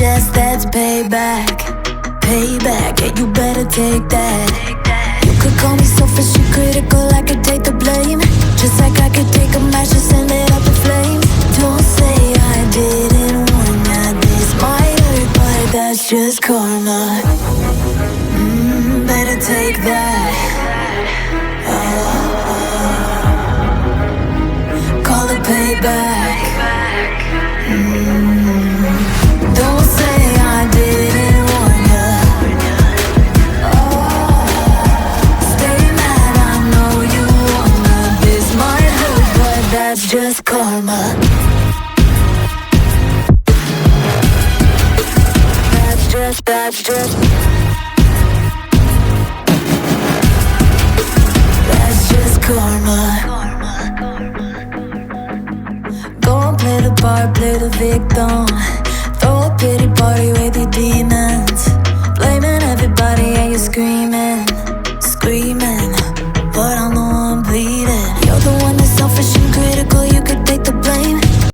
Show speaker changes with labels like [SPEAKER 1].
[SPEAKER 1] just that's payback. Payback, yeah, you better take that. You could call me selfish and critical, I could take the blame. Just like I could take a match and send it up in flames. Don't say I didn't warn ya. This might hurt, but that's just karma. Better take that. Call it payback. Don't say I didn't warn ya. Stay mad, I know you wanna. This might hurt, but that's just karma. That's just karma. Go and play the part, play the victim. Throw a pity party with your demons.